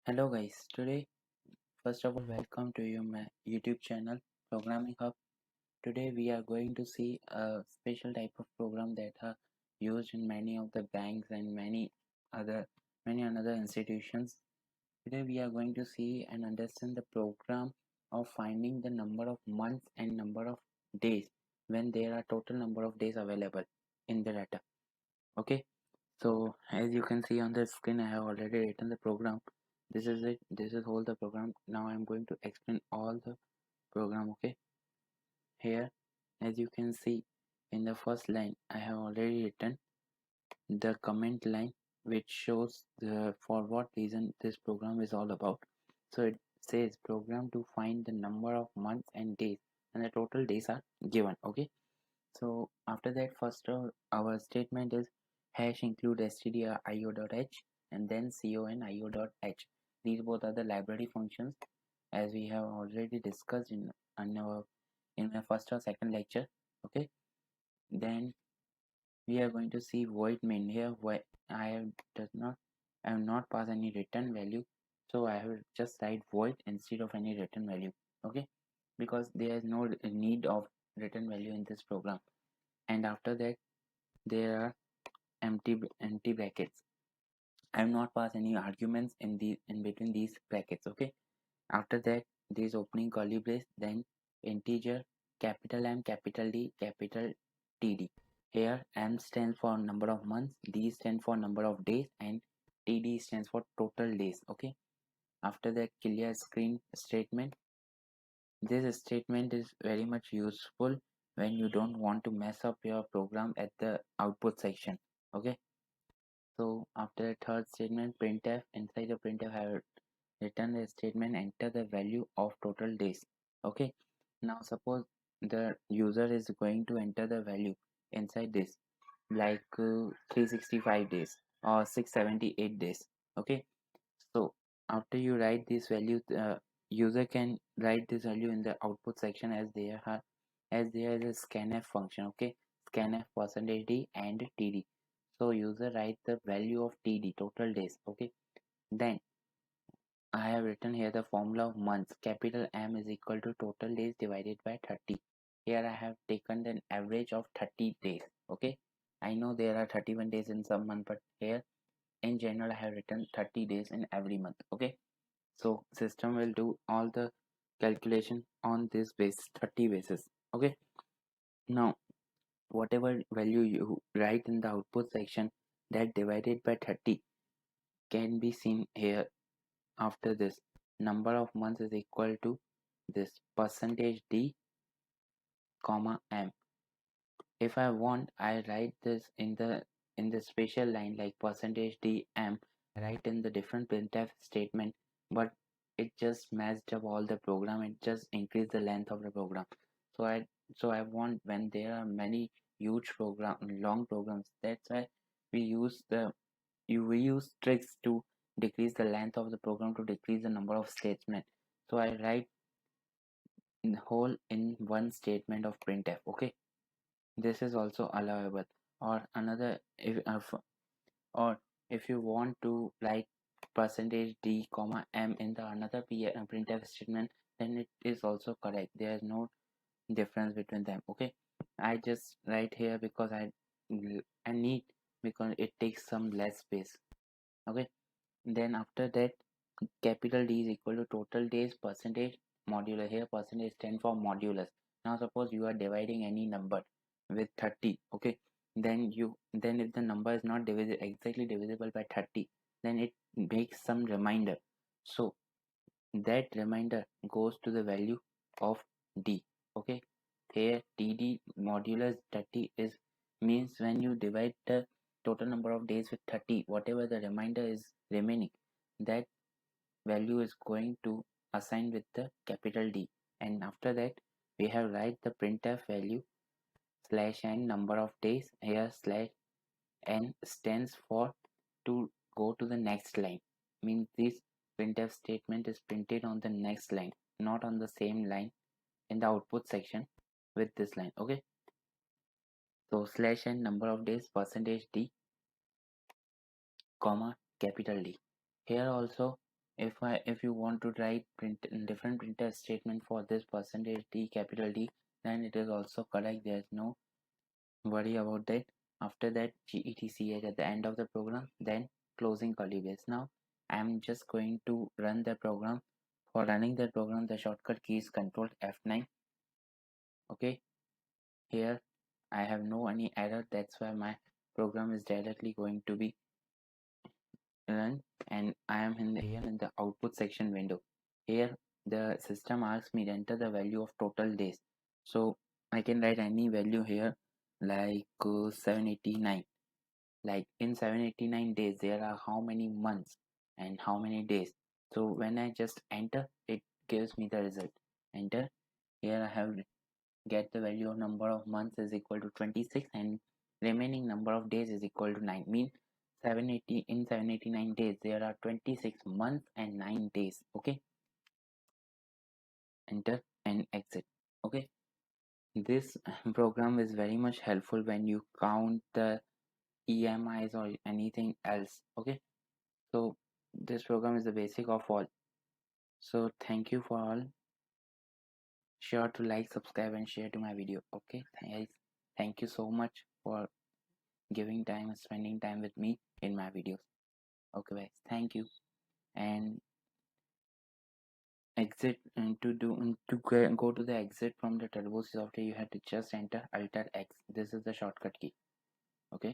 Hello guys, today first of all welcome to you my YouTube channel Programming Hub. Today we are going to see a special type of program that are used in many of the banks and many another institutions. Today we are going to see and understand the program of finding the number of months and number of days when there are total number of days available in the data. Okay, so as you can see on the screen, I have already written the program. This is it. This is all the program. Now I'm going to explain all the program. Okay, here as you can see in the first line, I have already written the comment line which shows the for what reason this program is all about. So it says program to find the number of months and days, and the total days are given. Okay, so after that, first our statement is hash include stdio.io.h and then conio.h. These both are the library functions as we have already discussed in our first or second lecture. Okay, then we are going to see void main. Here why I have not passed any return value, so I will just write void instead of any return value. Okay, because there is no need of return value in this program. And after that there are empty brackets. I have not passed any arguments in between these brackets. Okay, after that there is opening curly brace, then integer capital M, capital D, capital TD. Here M stands for number of months, D stands for number of days, and TD stands for total days. Okay, after that clear screen statement. This statement is very much useful when you don't want to mess up your program at the output section. Okay, so after the third statement, printf, inside the printf I have written the statement enter the value of total days. Okay, now suppose the user is going to enter the value inside this like 365 days or 678 days. Okay, so after you write this value, the user can write this value in the output section as there is a scanf function. Okay, scanf percentage d and td. So user write the value of td, total days. Okay, then I have written here the formula of months. Capital M is equal to total days divided by 30. Here I have taken an average of 30 days. Okay, I know there are 31 days in some month, but here in general I have written 30 days in every month. Okay, so system will do all the calculation on this base 30 basis. Okay, now whatever value you write in the output section that divided by 30 can be seen here. After this, number of months is equal to this percentage d comma m. If I want, I write this in the special line like percentage d m. I write in the different printf statement, but it just messed up all the program. It just increased the length of the program. So I want, when there are many huge long programs, that's why we use we use tricks to decrease the length of the program, to decrease the number of statements. So I write in whole in one statement of printf. Okay, this is also allowable. Or another, or if you want to write percentage d comma m in the another printf statement, then it is also correct. There is no difference between them. Okay, I just write here because I need, because it takes some less space. Okay, then after that capital D is equal to total days percentage modular. Here percentage stand for modulus. Now suppose you are dividing any number with 30. Okay, then if the number is not exactly divisible by 30, then it makes some reminder. So that reminder goes to the value of D. Okay, here TD modulus 30 is means when you divide the total number of days with 30, whatever the remainder is remaining, that value is going to assign with the capital D. And after that we have write the printf value slash n number of days. Here slash n stands for to go to the next line, means this printf statement is printed on the next line, not on the same line in the output section with this line. Okay, so slash n number of days percentage d comma capital D. Here also if you want to write different printf statement for this percentage d capital D, then it is also correct. There's no worry about that. After that, getch at the end of the program, then closing curly brace. Now I'm just going to run the program. For running the program, the shortcut key is Control F9. Okay, here I have no any error, that's why my program is directly going to be run, and I am here in the output section window. Here the system asks me to enter the value of total days, so I can write any value here, like 789. Like in 789 days there are how many months and how many days. So when I just enter, it gives me the result. Enter. Here I have get the value of number of months is equal to 26 and remaining number of days is equal to 9. Mean 780 in 789 days there are 26 months and 9 days. Okay, enter and exit. Okay, this program is very much helpful when you count the EMIs or anything else. Okay, so this program is the basic of all. So thank you for all. Sure to like, subscribe and share to my video. Okay guys, thank you so much for giving time and spending time with me in my videos. Okay guys, thank you. And exit, and go to the exit from the turbo software, you have to just enter Alt X. This is the shortcut key.